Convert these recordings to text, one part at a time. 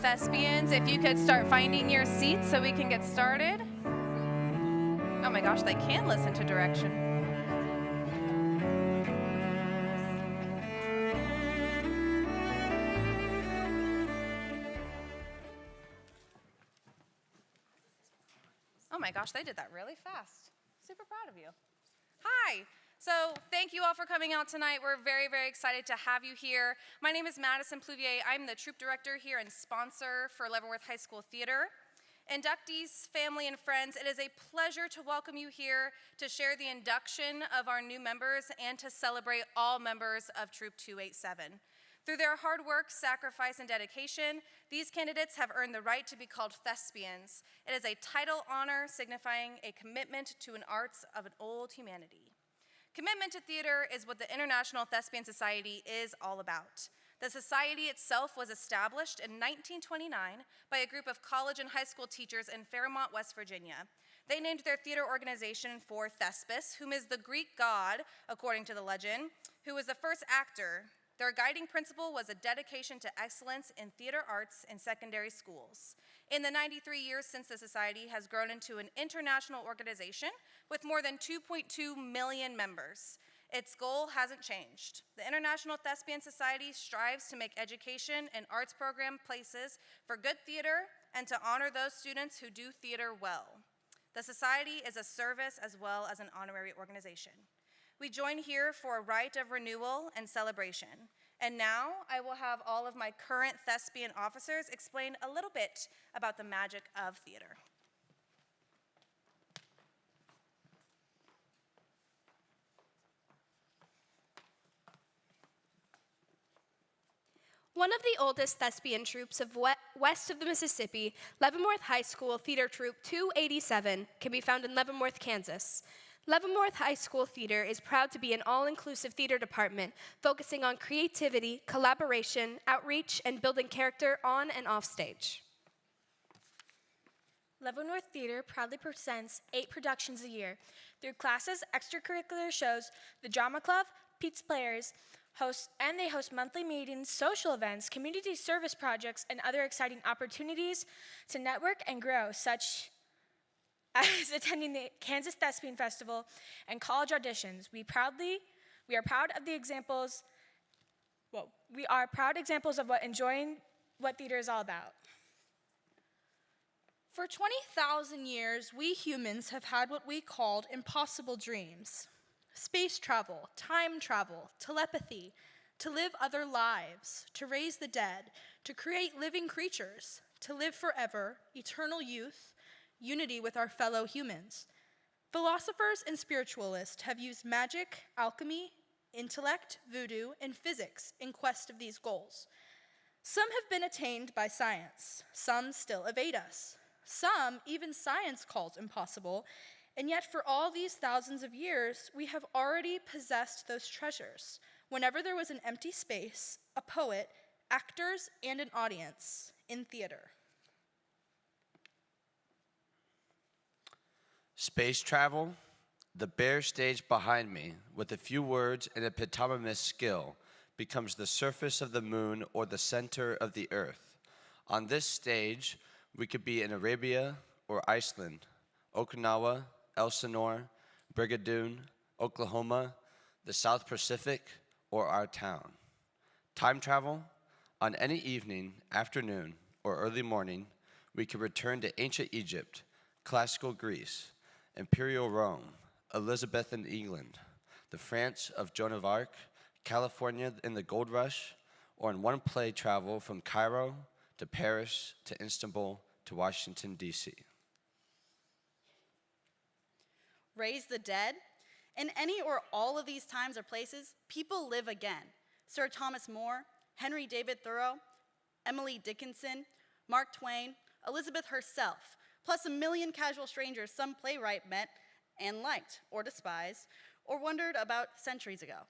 Thespians, if you could start finding your seats so we can get started. Oh my gosh, they can listen to direction. Oh my gosh, they did that really fast. Super proud of you. Hi. So thank you all for coming out tonight. We're very, very excited to have you here. My name is Madison Pluvier. I'm the troupe director here and sponsor for Leavenworth High School Theater. Inductees, family, and friends, it is a pleasure to welcome you here to share the induction of our new members and to celebrate all members of Troop 287. Through their hard work, sacrifice, and dedication, these candidates have earned the right to be called Thespians. It is a title honor signifying a commitment to an arts of an old humanity. Commitment to theater is what the International Thespian Society is all about. The society itself was established in 1929 by a group of college and high school teachers in Fairmont, West Virginia. They named their theater organization for Thespis, whom is the Greek god, according to the legend, who was the first actor. Their guiding principle was a dedication to excellence in theater arts in secondary schools. In the 93 years since the society has grown into an international organization with more than 2.2 million members. Its goal hasn't changed. The International Thespian Society strives to make education and arts program places for good theater and to honor those students who do theater well. The society is a service as well as an honorary organization. We join here for a rite of renewal and celebration. And now I will have all of my current Thespian officers explain a little bit about the magic of theater. One of the oldest thespian troupes of west of the Mississippi, Leavenworth High School Theater Troupe 287, can be found in Leavenworth, Kansas. Leavenworth High School Theater is proud to be an all-inclusive theater department focusing on creativity, collaboration, outreach, and building character on and off stage. Leavenworth Theater proudly presents 8 productions a year through classes, extracurricular shows, the drama club, Pete's Players, they host monthly meetings, social events, community service projects, and other exciting opportunities to network and grow, such as attending the Kansas Thespian Festival and college auditions. We are proud examples of enjoying what theater is all about. For 20,000 years, we humans have had what we called impossible dreams. Space travel, time travel, telepathy, to live other lives, to raise the dead, to create living creatures, to live forever, eternal youth, unity with our fellow humans. Philosophers and spiritualists have used magic, alchemy, intellect, voodoo, and physics in quest of these goals. Some have been attained by science, some still evade us. Some even science calls impossible, and yet for all these thousands of years, we have already possessed those treasures. Whenever there was an empty space, a poet, actors, and an audience in theater. Space travel, the bare stage behind me, with a few words and epitomous skill, becomes the surface of the moon or the center of the earth. On this stage, we could be in Arabia or Iceland, Okinawa, Elsinore, Brigadoon, Oklahoma, the South Pacific, or our town. Time travel, on any evening, afternoon, or early morning, we could return to ancient Egypt, classical Greece, Imperial Rome, Elizabethan England, the France of Joan of Arc, California in the Gold Rush, or in one play travel from Cairo to Paris to Istanbul to Washington, D.C. Raise the dead. In any or all of these times or places, people live again. Sir Thomas More, Henry David Thoreau, Emily Dickinson, Mark Twain, Elizabeth herself, plus a million casual strangers some playwright met and liked or despised or wondered about centuries ago.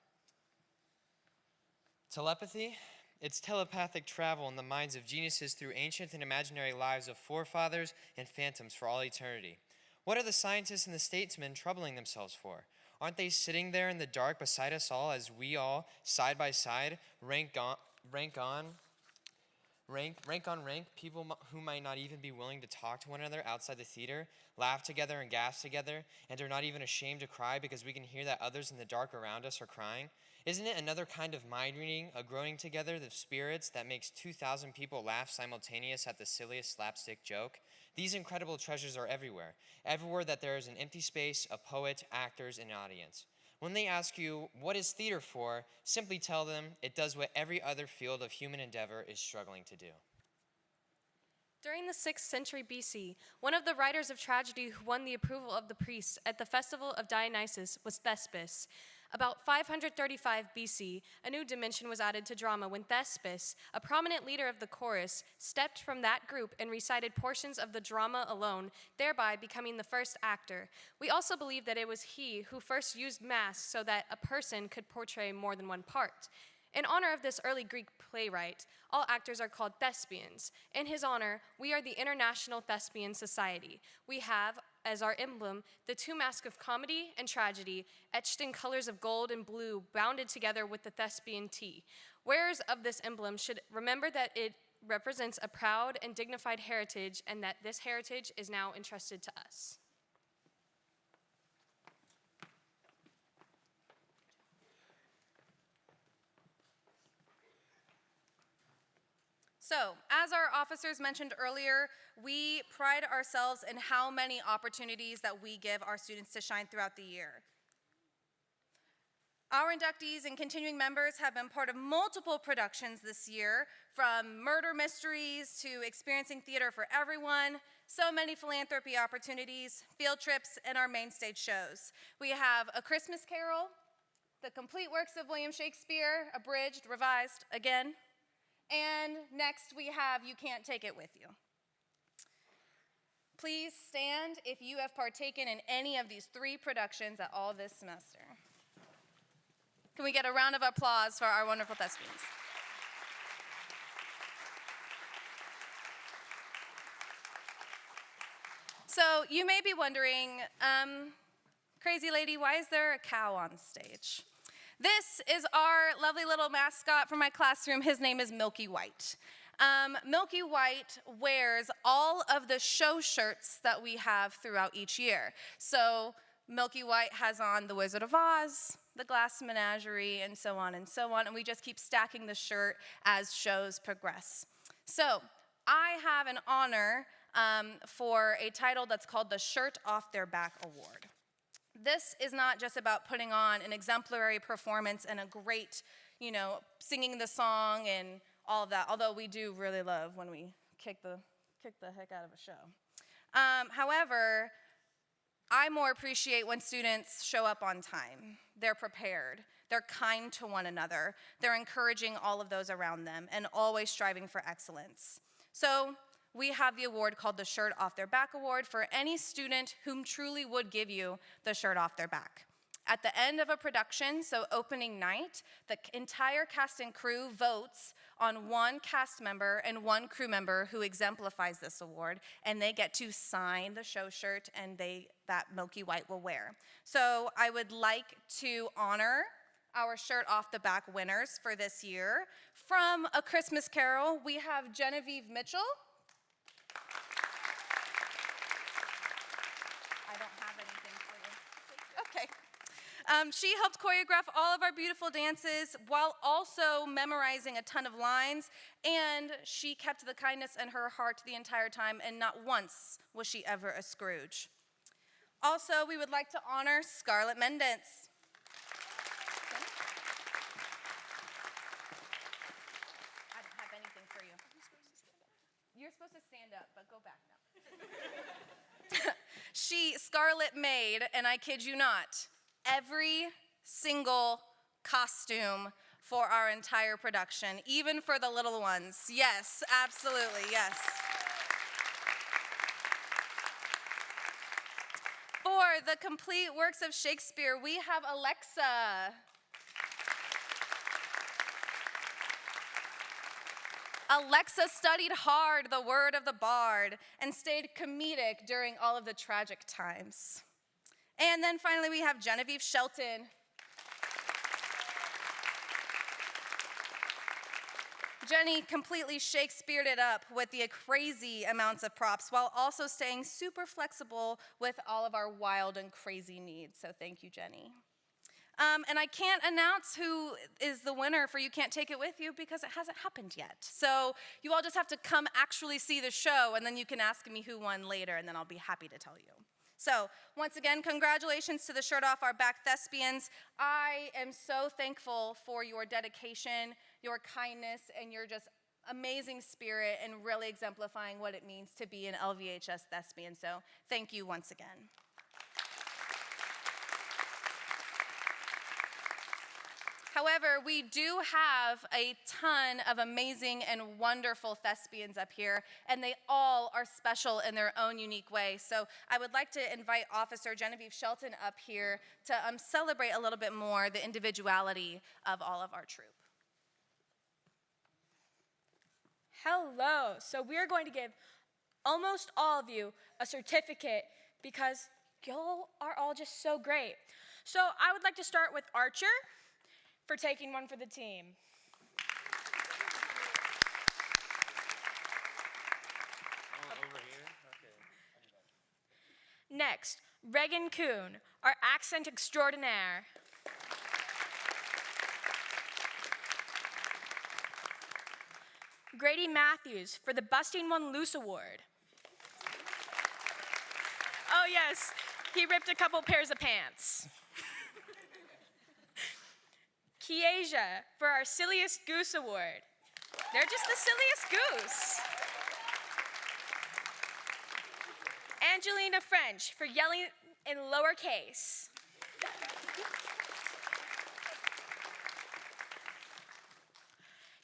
Telepathy? It's telepathic travel in the minds of geniuses through ancient and imaginary lives of forefathers and phantoms for all eternity. What are the scientists and the statesmen troubling themselves for? Aren't they sitting there in the dark beside us all as we all, side by side, rank rank on rank, people who might not even be willing to talk to one another outside the theater, laugh together and gasp together, and are not even ashamed to cry because we can hear that others in the dark around us are crying? Isn't it another kind of mind reading, a groaning together of spirits that makes 2,000 people laugh simultaneous at the silliest slapstick joke? These incredible treasures are everywhere. Everywhere that there is an empty space, a poet, actors, and an audience. When they ask you, what is theater for? Simply tell them it does what every other field of human endeavor is struggling to do. During the 6th century BC, one of the writers of tragedy who won the approval of the priests at the festival of Dionysus was Thespis. About 535 BC, a new dimension was added to drama when Thespis, a prominent leader of the chorus, stepped from that group and recited portions of the drama alone, thereby becoming the first actor. We also believe that it was he who first used masks so that a person could portray more than one part. In honor of this early Greek playwright, all actors are called thespians. In his honor, we are the International Thespian Society. We have, as our emblem, the two masks of comedy and tragedy, etched in colors of gold and blue, bounded together with the Thespian T. Wearers of this emblem should remember that it represents a proud and dignified heritage, and that this heritage is now entrusted to us. So, as our officers mentioned earlier, we pride ourselves in how many opportunities that we give our students to shine throughout the year. Our inductees and continuing members have been part of multiple productions this year, from murder mysteries to experiencing theater for everyone, so many philanthropy opportunities, field trips, and our main stage shows. We have A Christmas Carol, the complete works of William Shakespeare, abridged, revised, again. And next we have You Can't Take It With You. Please stand if you have partaken in any of these 3 productions at all this semester. Can we get a round of applause for our wonderful thespians? So you may be wondering, crazy lady, why is there a cow on stage? This is our lovely little mascot from my classroom. His name is Milky White. Milky White wears all of the show shirts that we have throughout each year. So Milky White has on The Wizard of Oz, The Glass Menagerie, and so on and so on. And we just keep stacking the shirt as shows progress. So I have an honor for a title that's called the Shirt Off Their Back Award. This is not just about putting on an exemplary performance and a great, singing the song and all of that, although we do really love when we kick the heck out of a show. However, I more appreciate when students show up on time. They're prepared. They're kind to one another. They're encouraging all of those around them and always striving for excellence. So we have the award called the Shirt Off Their Back Award for any student whom truly would give you the shirt off their back. At the end of a production, so opening night, the entire cast and crew votes on one cast member and one crew member who exemplifies this award, and they get to sign the show shirt and that Milky White will wear. So I would like to honor our Shirt Off the Back winners for this year. From A Christmas Carol, we have Genevieve Mitchell. I don't have anything for you. Okay. She helped choreograph all of our beautiful dances while also memorizing a ton of lines, and she kept the kindness in her heart the entire time, and not once was she ever a Scrooge. Also, we would like to honor Scarlett Mendence. I don't have anything for you. You're supposed to stand up, but go back now. Scarlett made, and I kid you not, every single costume for our entire production, even for the little ones. Yes, absolutely, yes. For the complete works of Shakespeare, we have Alexa. Alexa studied hard the word of the bard and stayed comedic during all of the tragic times. And then finally we have Genevieve Shelton. Jenny completely Shakespeared it up with the crazy amounts of props while also staying super flexible with all of our wild and crazy needs. So thank you, Jenny. And I can't announce who is the winner for You Can't Take It With You because it hasn't happened yet. So you all just have to come actually see the show, and then you can ask me who won later, and then I'll be happy to tell you. So once again, congratulations to the Shirt Off Our Back Thespians. I am so thankful for your dedication, your kindness, and your just amazing spirit and really exemplifying what it means to be an LVHS thespian. So thank you once again. However, we do have a ton of amazing and wonderful thespians up here, and they all are special in their own unique way. So I would like to invite Officer Genevieve Shelton up here to celebrate a little bit more the individuality of all of our troupe. Hello. So we are going to give almost all of you a certificate because y'all are all just so great. So I would like to start with Archer for taking one for the team. Next, Reagan Kuhn, our accent extraordinaire. Grady Matthews for the Busting One Loose Award. Oh yes, he ripped a couple pairs of pants. Kiesia for our Silliest Goose Award. They're just the silliest goose. Angelina French for yelling in lowercase.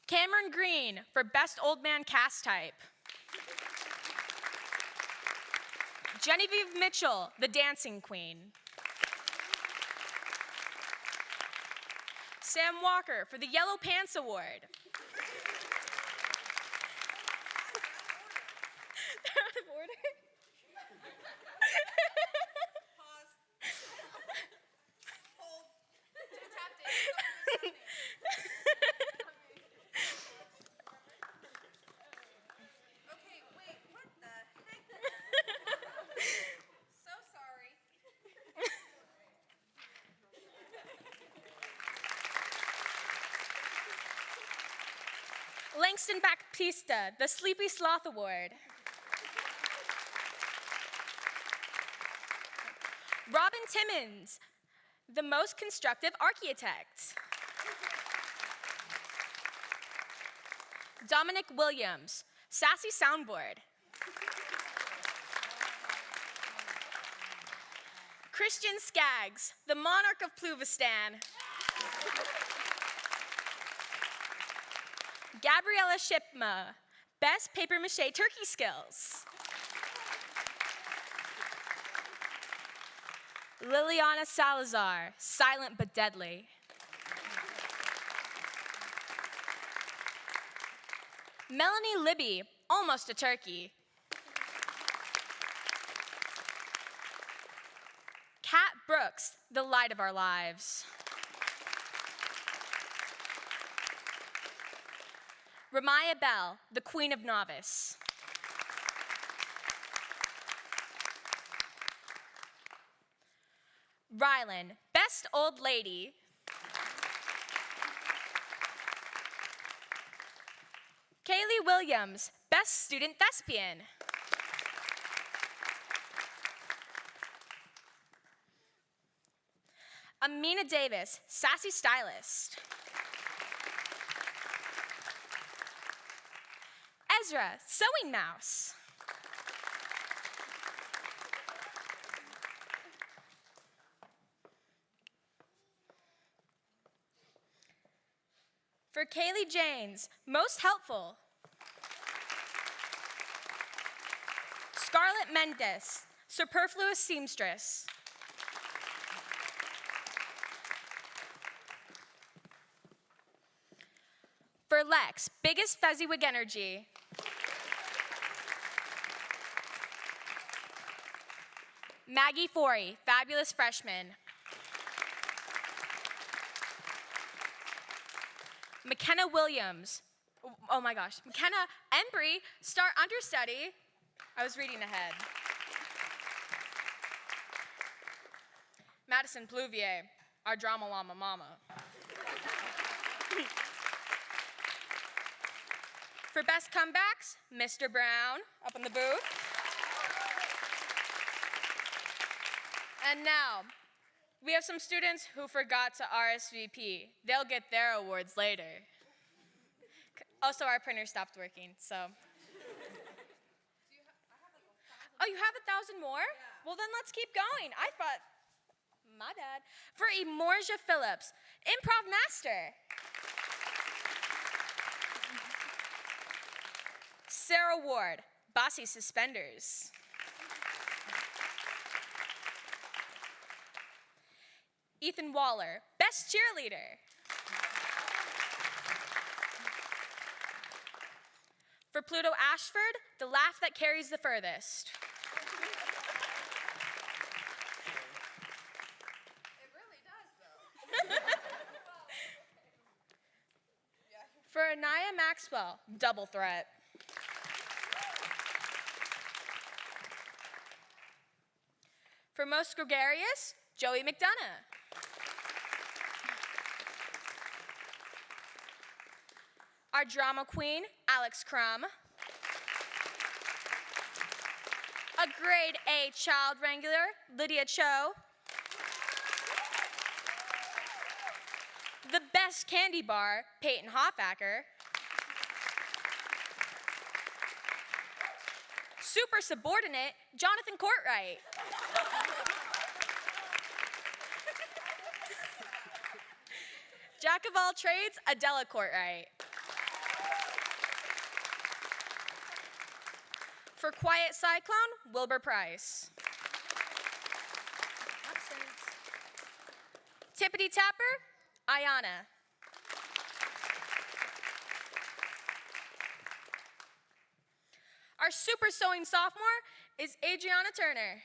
Cameron Green for Best Old Man Cast Type. Genevieve Mitchell, the Dancing Queen. Sam Walker for the Yellow Pants Award. They're out of order. Pause. Hold. Tap dance. Okay, wait, what the heck? So sorry. Langston Baptista, the Sleepy Sloth Award. Robin Timmons, the Most Constructive Architect. Dominic Williams, Sassy Soundboard. Christian Skaggs, the Monarch of Pluvistan. Gabriella Shipma, Best Papier-Mâché Turkey Skills. Liliana Salazar, Silent but Deadly. Melanie Libby, Almost a Turkey. Kat Brooks, The Light of Our Lives. Ramaya Bell, the Queen of Novice. Rylan, Best Old Lady. Kaylee Williams, Best Student Thespian. Amina Davis, Sassy Stylist. Ezra, Sewing Mouse. For Kaylee Janes, Most Helpful. Scarlett Mendes, Superfluous Seamstress. For Lex, Biggest Fezziwig Energy. Maggie Forey, Fabulous Freshman. McKenna Williams, Oh my gosh. McKenna Embry, star understudy. I was reading ahead. Madison Pluvier, our drama llama mama. For best comebacks, Mr. Brown, up in the booth. And now, we have some students who forgot to RSVP. They'll get their awards later. Also, our printer stopped working, so. Oh, you have 1,000 more? Yeah. Well, then let's keep going. I thought, my bad. For Emorgia Phillips, improv master. Sarah Ward, bossy suspenders. Ethan Waller, best cheerleader. For Pluto Ashford, the laugh that carries the furthest. It really does, though. For Anaya Maxwell, double threat. For most gregarious, Joey McDonough. Our drama queen, Alex Crum. A grade A child wrangler, Lydia Cho. The best candy bar, Peyton Hoffacker. Super subordinate, Jonathan Courtwright. Jack of all trades, Adela Courtwright. For quiet cyclone, Wilbur Price. Absent. Tippity tapper, Ayana. Our super sewing sophomore is Adriana Turner.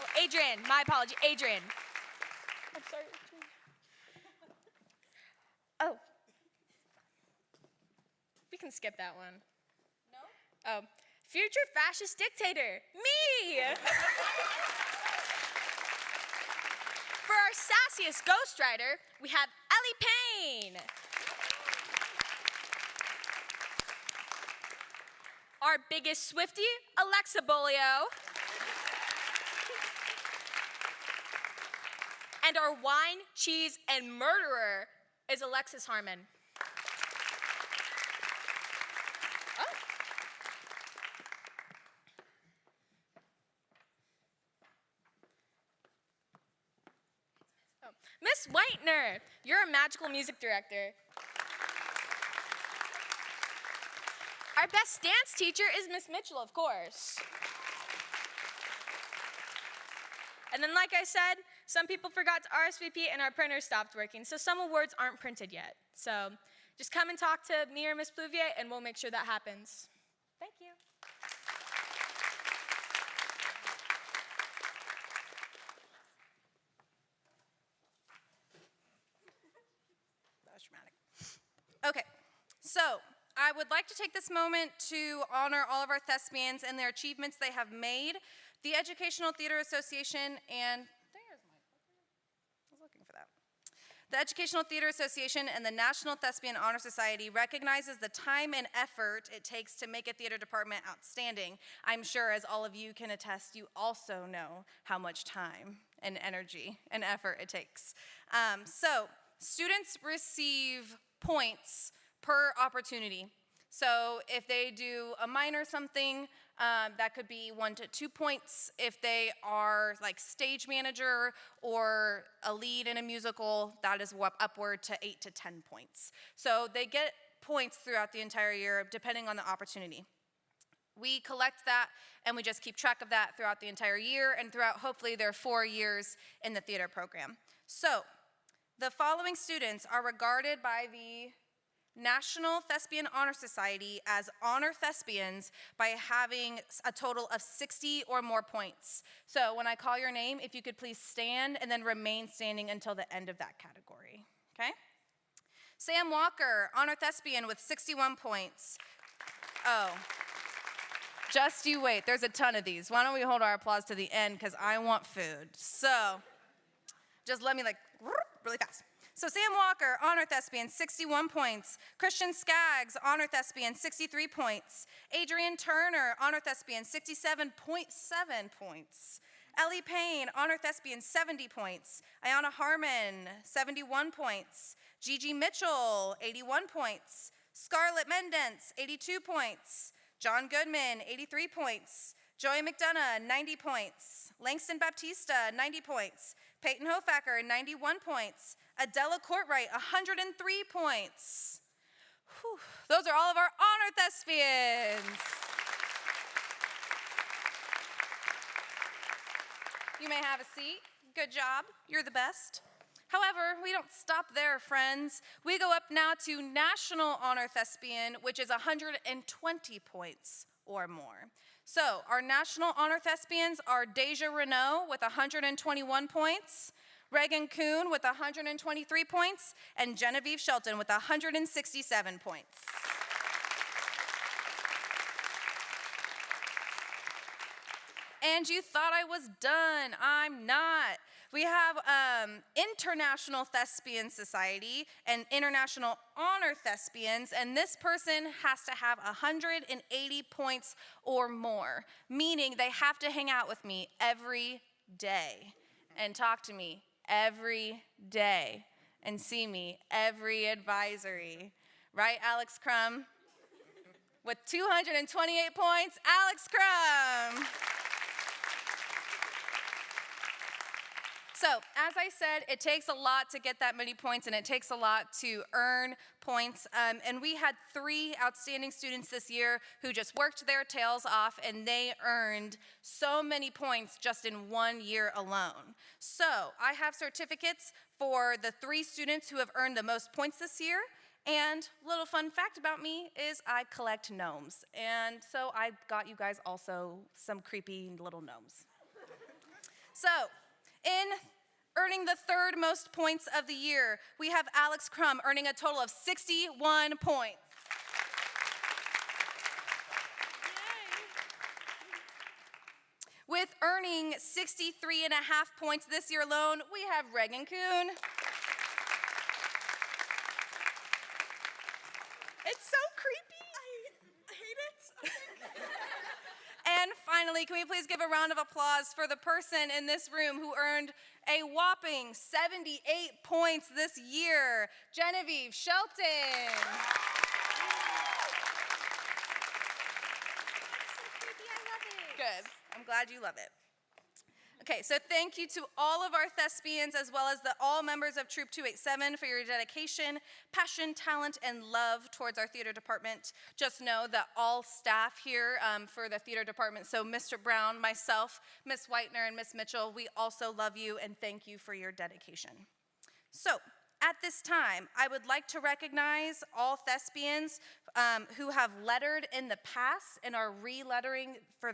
Oh, Adrian, my apology, Adrian. I'm sorry, Adrian. Oh. We can skip that one. No? Oh. Future fascist dictator, me! For our sassiest ghostwriter, we have Ellie Payne. Our biggest Swiftie, Alexa Bolio. And our wine, cheese, and murderer is Alexis Harmon. Miss Whitener, you're a magical music director. Our best dance teacher is Miss Mitchell, of course. And then, like I said, some people forgot to RSVP and our printer stopped working, so some awards aren't printed yet. So just come and talk to me or Miss Pluvier, and we'll make sure that happens. Thank you. Okay, so I would like to take this moment to honor all of our thespians and their achievements they have made. The Educational Theater Association and, I was looking for that. The Educational Theater Association and the National Thespian Honor Society recognizes the time and effort it takes to make a theater department outstanding. I'm sure, as all of you can attest, you also know how much time and energy and effort it takes. So students receive points per opportunity. So if they do a minor something, that could be 1 to 2 points. If they are like stage manager or a lead in a musical, that is upward to 8 to 10 points. So they get points throughout the entire year depending on the opportunity. We collect that and we just keep track of that throughout the entire year and throughout hopefully their 4 years in the theater program. So the following students are regarded by the National Thespian Honor Society as honor thespians by having a total of 60 or more points. So when I call your name, if you could please stand and then remain standing until the end of that category, okay? Sam Walker, honor thespian with 61 points. Oh, just you wait. There's a ton of these. Why don't we hold our applause to the end because I want food. So just let me really fast. So Sam Walker, honor thespian, 61 points. Christian Skaggs, honor thespian, 63 points. Adrian Turner, honor thespian, 67.7 points. Ellie Payne, honor thespian, 70 points. Ayana Harmon, 71 points. Gigi Mitchell, 81 points. Scarlett Mendence, 82 points. John Goodman, 83 points. Joey McDonough, 90 points. Langston Baptista, 90 points. Peyton Hofacker, 91 points. Adela Courtwright, 103 points. Whew. Those are all of our honor thespians. You may have a seat. Good job. You're the best. However, we don't stop there, friends. We go up now to National Honor Thespian, which is 120 points or more. So our National Honor Thespians are Deja Renault with 121 points, Reagan Kuhn with 123 points, and Genevieve Shelton with 167 points. And you thought I was done. I'm not. We have International Thespian Society and International Honor Thespians, and this person has to have 180 points or more, meaning they have to hang out with me every day and talk to me every day and see me every advisory. Right, Alex Crum? With 228 points, Alex Crum. So, as I said, it takes a lot to get that many points, and it takes a lot to earn points. And we had 3 outstanding students this year who just worked their tails off, and they earned so many points just in 1 year alone. So, I have certificates for the 3 students who have earned the most points this year. And little fun fact about me is I collect gnomes. And so I got you guys also some creepy little gnomes. So, in earning the 3rd most points of the year, we have Alex Crum earning a total of 61 points. With earning 63.5 points this year alone, we have Reagan Kuhn. It's so creepy. I hate it. And finally, can we please give a round of applause for the person in this room who earned a whopping 78 points this year, Genevieve Shelton. Good. I'm glad you love it. Okay, so thank you to all of our thespians as well as all members of Troop 287 for your dedication, passion, talent, and love towards our theater department. Just know that all staff here for the theater department, so Mr. Brown, myself, Miss Whitener, and Miss Mitchell, we also love you and thank you for your dedication. So, at this time, I would like to recognize all thespians who have lettered in the past and are re-lettering for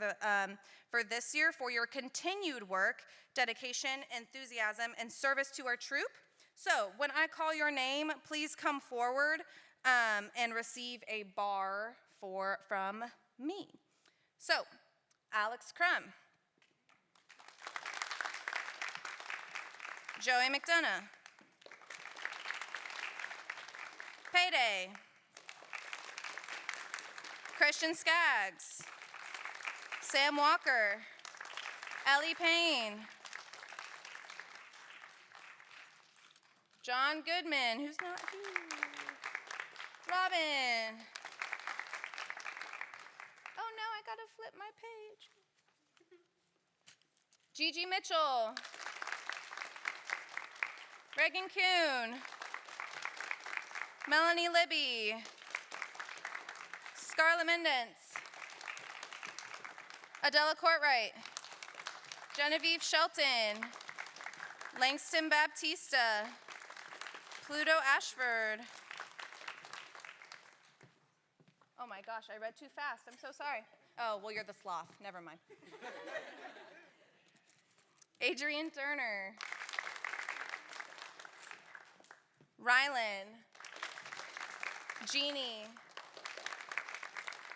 this year for your continued work, dedication, enthusiasm, and service to our troop. So when I call your name, please come forward and receive a bar from me. So, Alex Crum, Joey McDonough, Payday, Christian Skaggs, Sam Walker, Ellie Payne, John Goodman, who's not here, Robin. Oh no, I gotta flip my page. Gigi Mitchell, Reagan Kuhn, Melanie Libby, Scarlett Mendence, Adela Courtwright, Genevieve Shelton, Langston Baptista, Pluto Ashford. Oh my gosh, I read too fast. I'm so sorry. Oh, well, you're the sloth. Never mind. Adrian Turner, Rylan, Jeannie,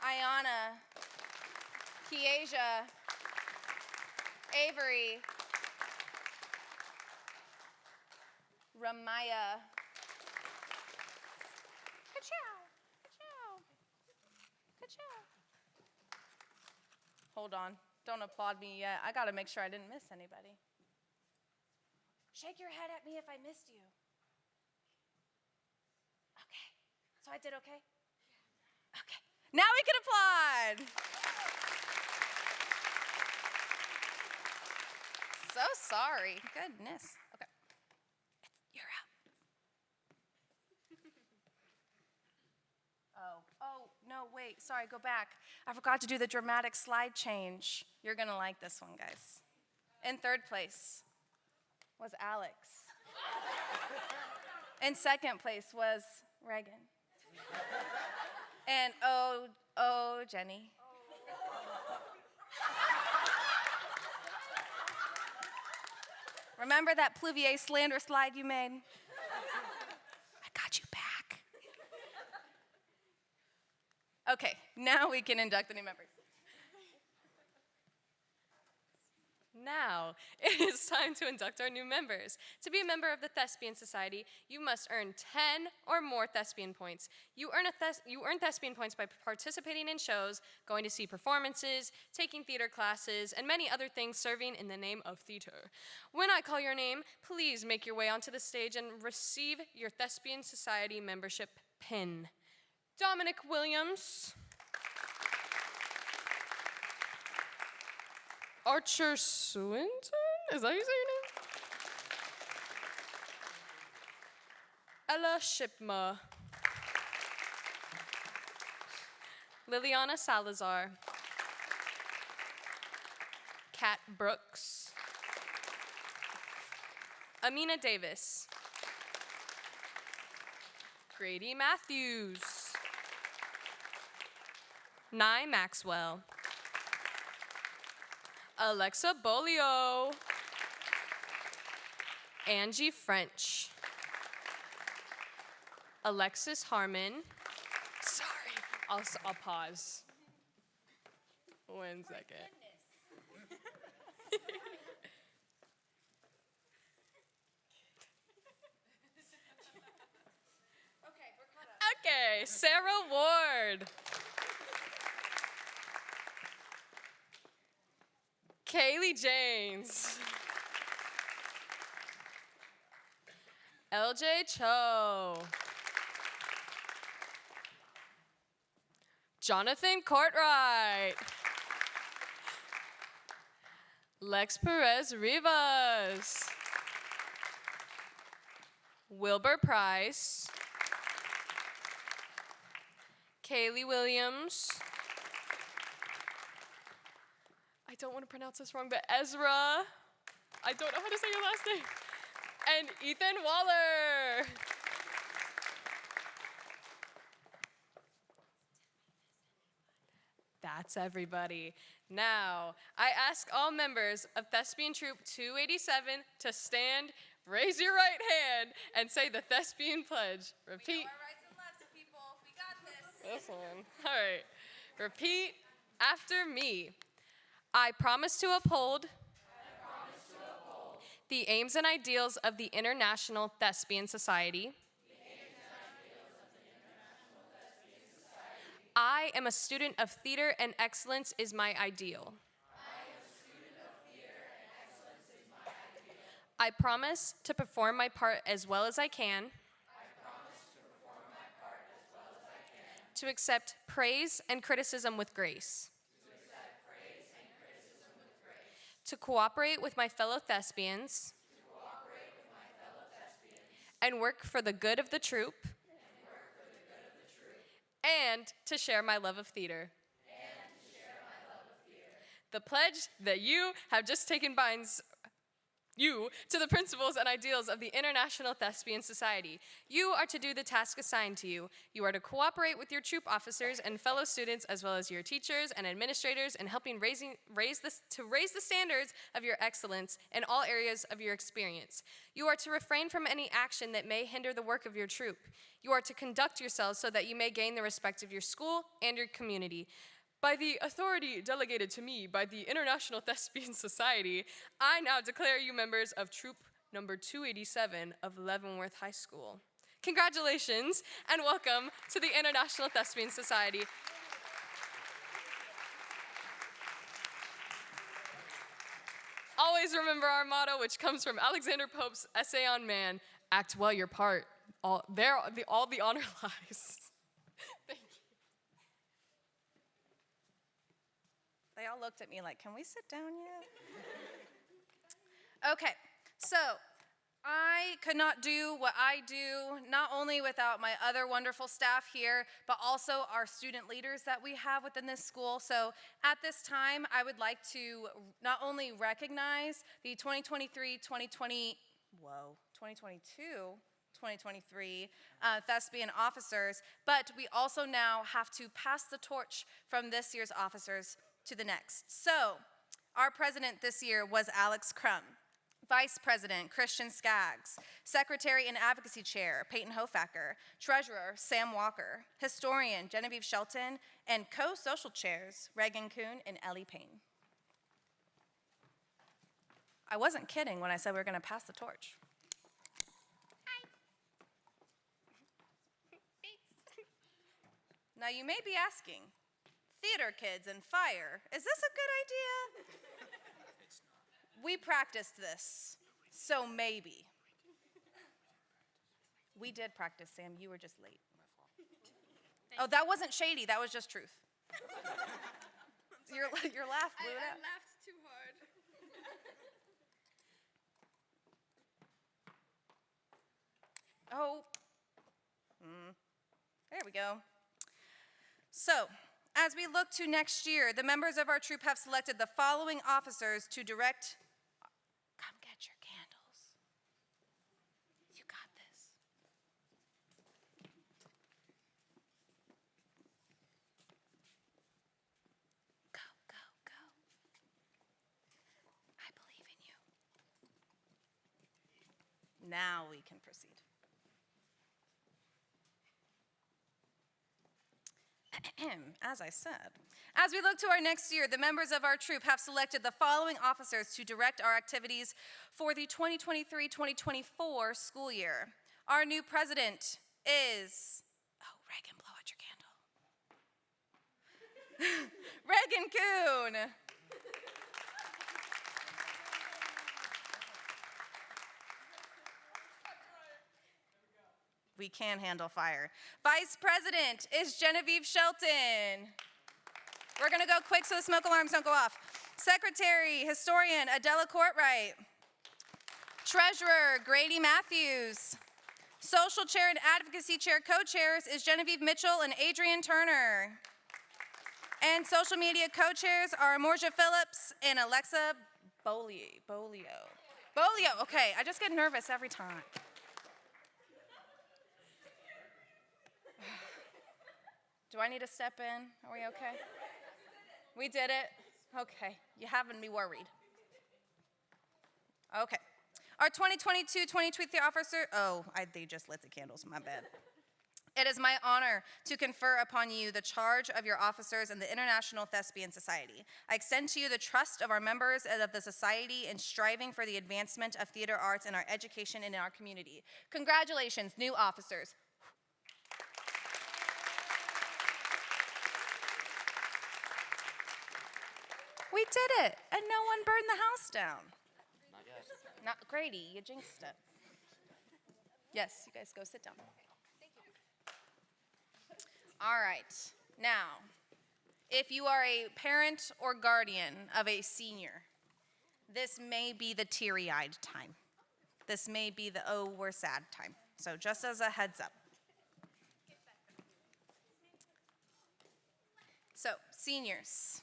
Ayana, Kiesia, Avery, Ramaya. Ka-chow, ka-chow, ka-chow. Hold on, don't applaud me yet. I gotta make sure I didn't miss anybody. Shake your head at me if I missed you. Okay, so I did okay? Okay, now we can applaud. So sorry, goodness. Okay, you're up. Oh, no, wait, sorry, go back. I forgot to do the dramatic slide change. You're gonna like this one, guys. In third place was Alex. In second place was Reagan. And Jenny. Remember that Pluvier slander slide you made? I got you back. Okay, now we can induct the new members. Now, it is time to induct our new members. To be a member of the Thespian Society, you must earn 10 or more Thespian points. You earn Thespian points by participating in shows, going to see performances, taking theater classes, and many other things serving in the name of theater. When I call your name, please make your way onto the stage and receive your Thespian Society membership pin. Dominic Williams. Archer Swinton? Is that how you say your name? Ella Shipma. Liliana Salazar. Kat Brooks. Amina Davis. Grady Matthews. Nye Maxwell. Alexa Bolio. Angie French. Alexis Harmon. Sorry, I'll pause. 1 second. Okay, Sarah Ward. Kaylee James. LJ Cho. Jonathan Courtright. Lex Perez Rivas. Wilbur Price. Kaylee Williams. I don't want to pronounce this wrong, but Ezra. I don't know how to say your last name. And Ethan Waller. That's everybody. Now, I ask all members of Thespian Troop 287 to stand, raise your right hand, and say the Thespian Pledge. Repeat. We know our rights and lefts, people. We got this. This one. All right. Repeat after me. I promise to uphold the aims and ideals of the International Thespian Society. I am a student of theater and excellence is my ideal. I promise to perform my part as well as I can. To accept praise and criticism with grace. To cooperate with my fellow thespians. And work for the good of the troupe. And to share my love of theater. The pledge that you have just taken binds you to the principles and ideals of the International Thespian Society. You are to do the task assigned to you. You are to cooperate with your troop officers and fellow students, as well as your teachers and administrators, in helping raise the standards of your excellence in all areas of your experience. You are to refrain from any action that may hinder the work of your troop. You are to conduct yourselves so that you may gain the respect of your school and your community. By the authority delegated to me by the International Thespian Society, I now declare you members of Troop number 287 of Leavenworth High School. Congratulations and welcome to the International Thespian Society. Always remember our motto, which comes from Alexander Pope's essay on man: act well your part. All the honor lies. Thank you. They all looked at me like, can we sit down yet? Okay, so I could not do what I do, not only without my other wonderful staff here, but also our student leaders that we have within this school. So at this time, I would like to not only recognize the 2023 Thespian officers, but we also now have to pass the torch from this year's officers to the next. So, our president this year was Alex Crum, Vice President Christian Skaggs, Secretary and Advocacy Chair Peyton Hofacker, Treasurer Sam Walker, Historian Genevieve Shelton, and co-social chairs Reagan Kuhn and Ellie Payne. I wasn't kidding when I said we were going to pass the torch. Now you may be asking, theater kids and fire, is this a good idea? We practiced this, so maybe. We did practice, Sam, you were just late. Oh, that wasn't shady, that was just truth. Your laugh blew it out. I laughed too hard. Oh, there we go. So, as we look to next year, the members of our troop have selected the following officers to direct. Come get your candles. You got this. Go, go, go. I believe in you. Now we can proceed. As I said, as we look to our next year, the members of our troop have selected the following officers to direct our activities for the 2023-2024 school year. Our new president is, oh, Reagan, blow out your candle. Reagan Kuhn. We can handle fire. Vice President is Genevieve Shelton. We're gonna go quick so the smoke alarms don't go off. Secretary, Historian Adela Courtwright. Treasurer, Grady Matthews. Social Chair and Advocacy Chair co-chairs is Genevieve Mitchell and Adrian Turner. And social media co-chairs are Morja Phillips and Alexa Bolio. Okay, I just get nervous every time. Do I need to step in? Are we okay? We did it? Okay, you having me worried. Okay. Our 2022-2023 officer, they just lit the candles, my bad. It is my honor to confer upon you the charge of your officers in the International Thespian Society. I extend to you the trust of our members and of the society in striving for the advancement of theater arts in our education and in our community. Congratulations, new officers. We did it, and no one burned the house down. Not yet. Not Grady, you jinxed it. Yes, you guys go sit down. Thank you. All right, now, if you are a parent or guardian of a senior, this may be the teary-eyed time. This may be the, oh, we're sad time. So just as a heads up. So, seniors.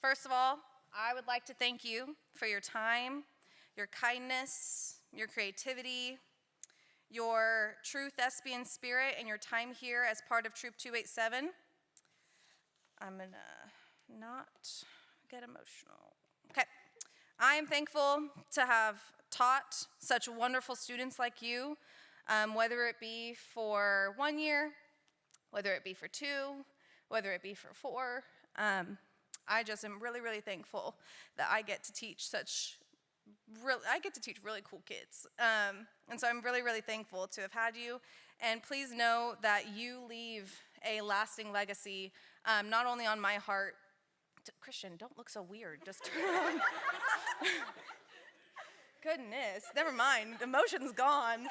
First of all, I would like to thank you for your time, your kindness, your creativity, your true thespian spirit, and your time here as part of Troop 287. I'm gonna not get emotional. Okay. I am thankful to have taught such wonderful students like you, whether it be for 1 year, whether it be for 2, whether it be for 4. I just am really, really thankful that I get to teach really cool kids. And so I'm really, really thankful to have had you. And please know that you leave a lasting legacy, not only on my heart. Christian, don't look so weird. Just turn around. Goodness, never mind. Emotion's gone.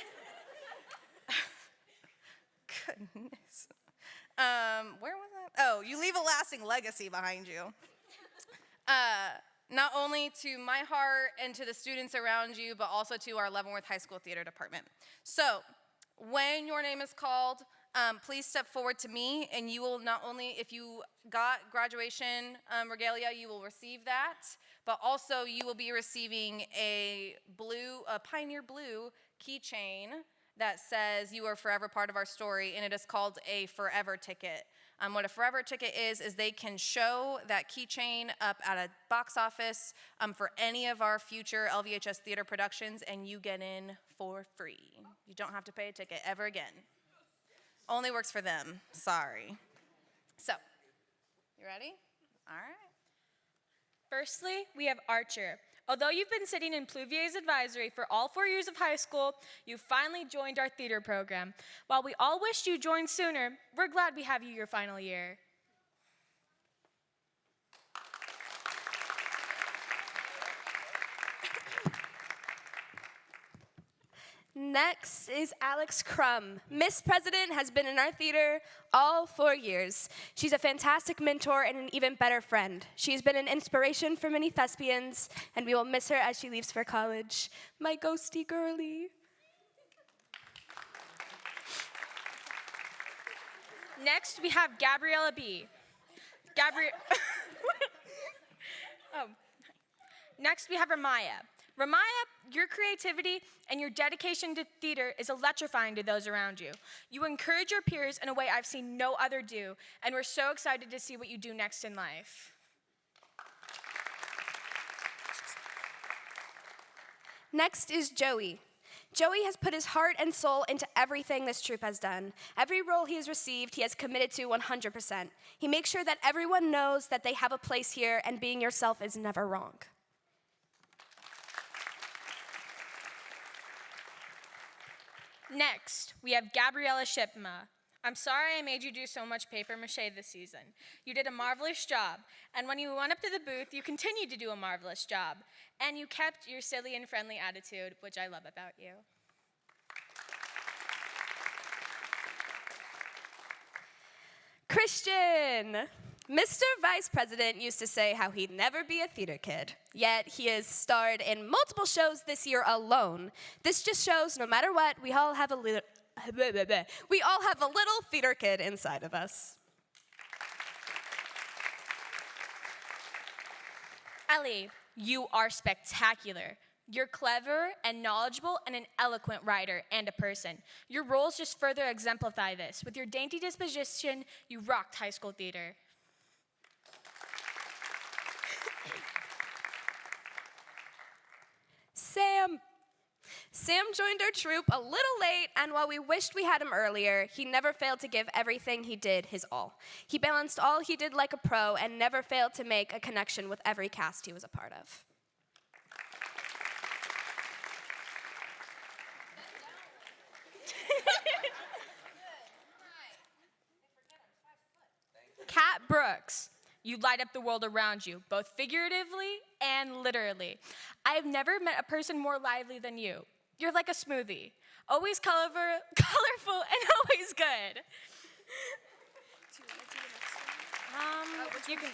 Goodness. Where was that? Oh, you leave a lasting legacy behind you. Not only to my heart and to the students around you, but also to our Leavenworth High School Theater Department. So, when your name is called, please step forward to me, and you will not only, if you got graduation regalia, you will receive that, but also you will be receiving a Pioneer Blue keychain that says you are forever part of our story, and it is called a Forever Ticket. What a Forever Ticket is they can show that keychain up at a box office for any of our future LVHS theater productions, and you get in for free. You don't have to pay a ticket ever again. Only works for them. Sorry. So, you ready? All right. Firstly, we have Archer. Although you've been sitting in Pluvier's advisory for all 4 years of high school, you finally joined our theater program. While we all wished you joined sooner, we're glad we have you your final year. Next is Alex Crum. Miss President has been in our theater all 4 years. She's a fantastic mentor and an even better friend. She's been an inspiration for many thespians, and we will miss her as she leaves for college. My ghosty girlie. Next, we have Gabriella B. Next, we have Ramaya. Ramaya, your creativity and your dedication to theater is electrifying to those around you. You encourage your peers in a way I've seen no other do, and we're so excited to see what you do next in life. Next is Joey. Joey has put his heart and soul into everything this troupe has done. Every role he has received, he has committed to 100%. He makes sure that everyone knows that they have a place here, and being yourself is never wrong. Next, we have Gabriella Shipma. I'm sorry I made you do so much paper mache this season. You did a marvelous job, and when you went up to the booth, you continued to do a marvelous job, and you kept your silly and friendly attitude, which I love about you. Christian! Mr. Vice President used to say how he'd never be a theater kid, yet he has starred in multiple shows this year alone. This just shows no matter what, we all have a little theater kid inside of us. Ellie, you are spectacular. You're clever and knowledgeable and an eloquent writer and a person. Your roles just further exemplify this. With your dainty disposition, you rocked high school theater. Sam joined our troupe a little late, and while we wished we had him earlier, he never failed to give everything he did his all. He balanced all he did like a pro and never failed to make a connection with every cast he was a part of. Kat Brooks, you light up the world around you, both figuratively and literally. I have never met a person more lively than you. You're like a smoothie, always colorful and always good. You can.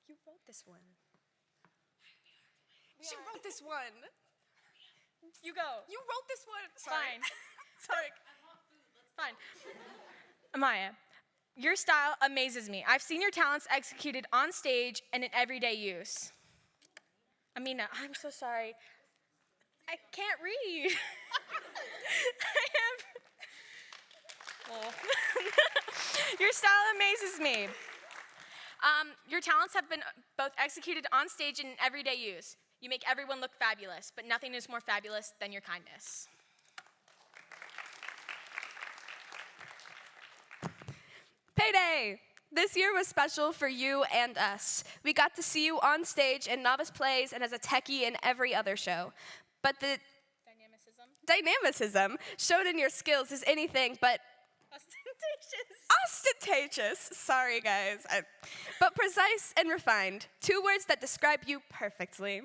You wrote this one. She wrote this one. You go. You wrote this one. Sorry. Fine. Sorry. Fine. Amaya, Your style amazes me. I've seen your talents executed on stage and in everyday use. Amina, I'm so sorry. I can't read. Your style amazes me. Your talents have been both executed on stage and in everyday use. You make everyone look fabulous, but nothing is more fabulous than your kindness. Payday! This year was special for you and us. We got to see you on stage in novice plays and as a techie in every other show. But the dynamicism shown in your skills is anything but ostentatious. Sorry, guys. But precise and refined. 2 words that describe you perfectly.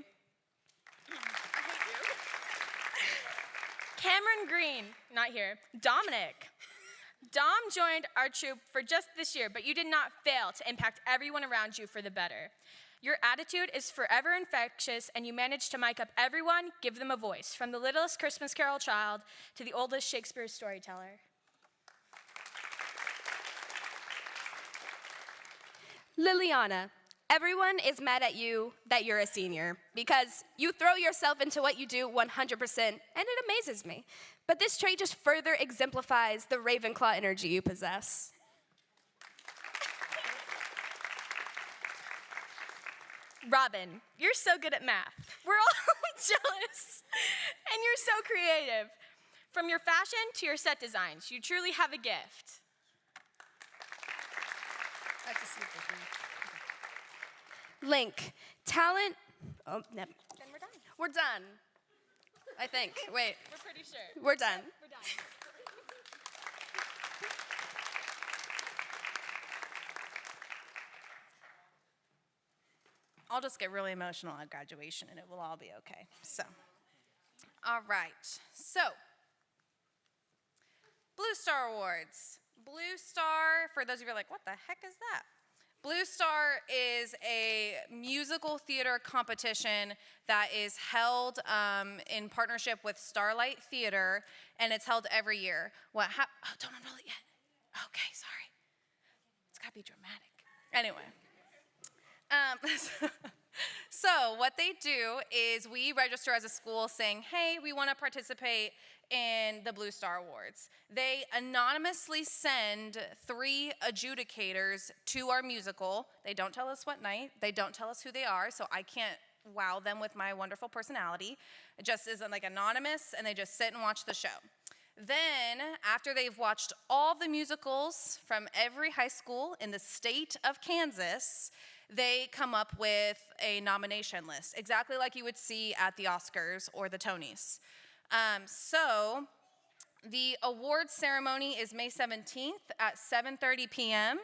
Cameron Green, not here. Dominic. Dom joined our troupe for just this year, but you did not fail to impact everyone around you for the better. Your attitude is forever infectious, and you manage to mic up everyone, give them a voice, from the littlest Christmas Carol child to the oldest Shakespeare storyteller. Liliana, everyone is mad at you that you're a senior because you throw yourself into what you do 100%, and it amazes me. But this trait just further exemplifies the Ravenclaw energy you possess. Robin, you're so good at math. We're all jealous. And you're so creative. From your fashion to your set designs, you truly have a gift. Link, talent. Oh, no. Then we're done. We're done. I think. Wait, We're pretty sure. we're done. We're done. I'll just get really emotional at graduation and it will all be okay. So, all right. So, Blue Star Awards. Blue Star, for those of you who are like, what the heck is that? Blue Star is a musical theater competition that is held in partnership with Starlight Theater, and it's held every year. Oh, don't unroll it yet. Okay, sorry. It's gotta be dramatic. Anyway. So what they do is we register as a school saying, hey, we want to participate in the Blue Star Awards. They anonymously send 3 adjudicators to our musical. They don't tell us what night. They don't tell us who they are, so I can't wow them with my wonderful personality. It just isn't like anonymous, and they just sit and watch the show. Then, after they've watched all the musicals from every high school in the state of Kansas, they come up with a nomination list, exactly like you would see at the Oscars or the Tonys. So the awards ceremony is May 17th at 7:30 p.m.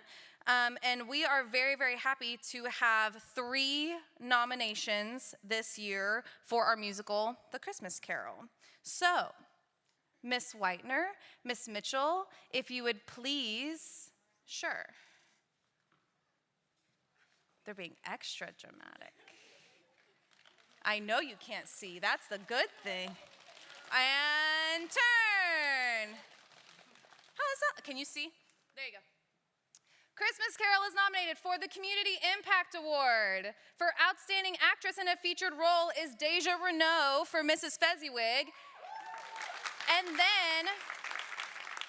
And we are very, very happy to have 3 nominations this year for our musical, The Christmas Carol. So, Miss Whitener, Miss Mitchell, if you would please, sure. They're being extra dramatic. I know you can't see. That's the good thing. And turn. How is that? Can you see? There you go. Christmas Carol is nominated for the Community Impact Award. For Outstanding Actress in a Featured Role is Deja Renault for Mrs. Fezziwig. And then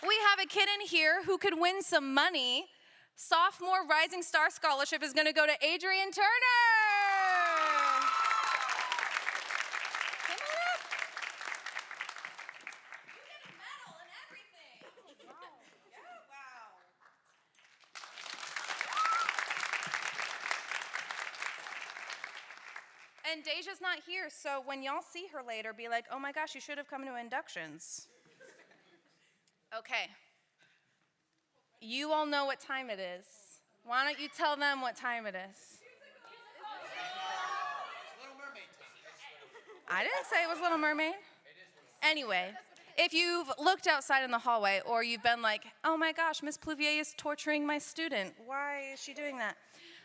we have a kid in here who could win some money. Sophomore Rising Star Scholarship is going to go to Adrian Turner. Come on up. You get a medal and everything. Wow. Yeah, wow. And Deja's not here, so when y'all see her later, be like, oh my gosh, you should have come to inductions. Okay. You all know what time it is. Why don't you tell them what time it is? I didn't say it was Little Mermaid. Anyway, if you've looked outside in the hallway or you've been like, oh my gosh, Miss Pluvier is torturing my student. Why is she doing that?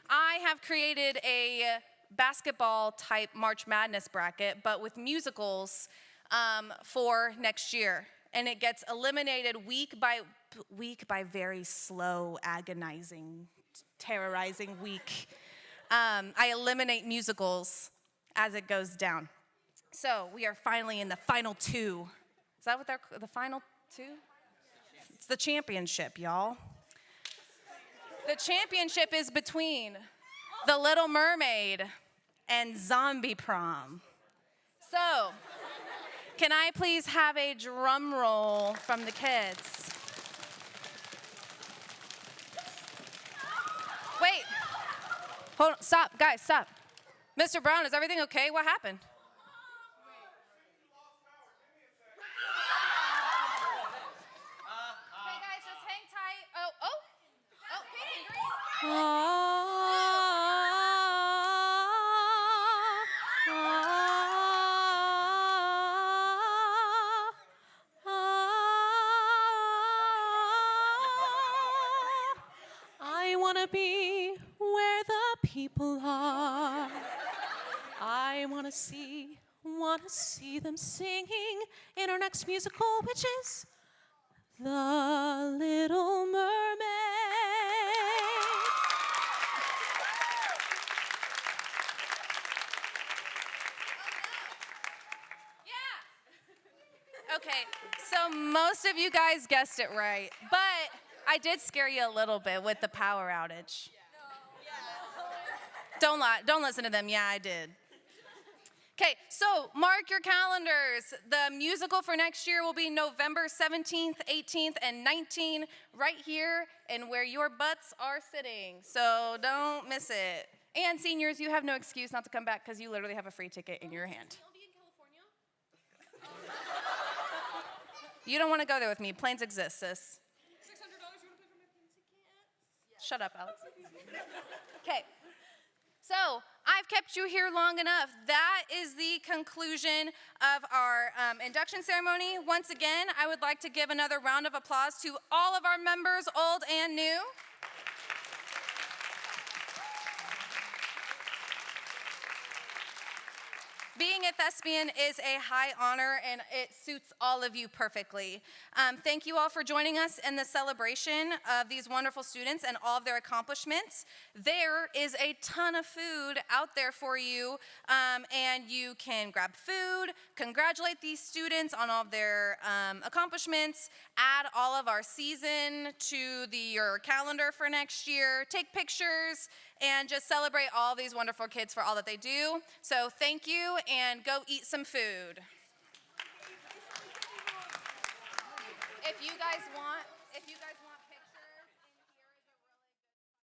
I have created a basketball type March Madness bracket, but with musicals for next year. and it gets eliminated week by very slow, agonizing, terrorizing week. I eliminate musicals as it goes down. So we are finally in the final two. Is that what they're, the final two? It's the championship, y'all. The championship is between The Little Mermaid and Zombie Prom. So, can I please have a drum roll from the kids? Wait. Hold on, stop, guys, stop. Mr. Brown, is everything okay? What happened? Okay, guys, just hang tight. Oh, pink and green. I want to be where the people are. I want to see them singing in our next musical, which is The Little Mermaid. Okay, so most of you guys guessed it right, but I did scare you a little bit with the power outage. Don't lie, don't listen to them. Yeah, I did. Okay, so mark your calendars. The musical for next year will be November 17th, 18th, and 19th, right here and where your butts are sitting. So don't miss it. And seniors, you have no excuse not to come back because you literally have a free ticket in your hand. You don't want to go there with me. Planes exist, sis. $600, you want to pay for my plane ticket? Shut up, Alex. Okay. So I've kept you here long enough. That is the conclusion of our induction ceremony. Once again, I would like to give another round of applause to all of our members, old and new. Being a thespian is a high honor, and it suits all of you perfectly. Thank you all for joining us in the celebration of these wonderful students and all of their accomplishments. There is a ton of food out there for you, and you can grab food, congratulate these students on all of their accomplishments, add all of our season to your calendar for next year, take pictures, and just celebrate all these wonderful kids for all that they do. So thank you, and go eat some food. If you guys want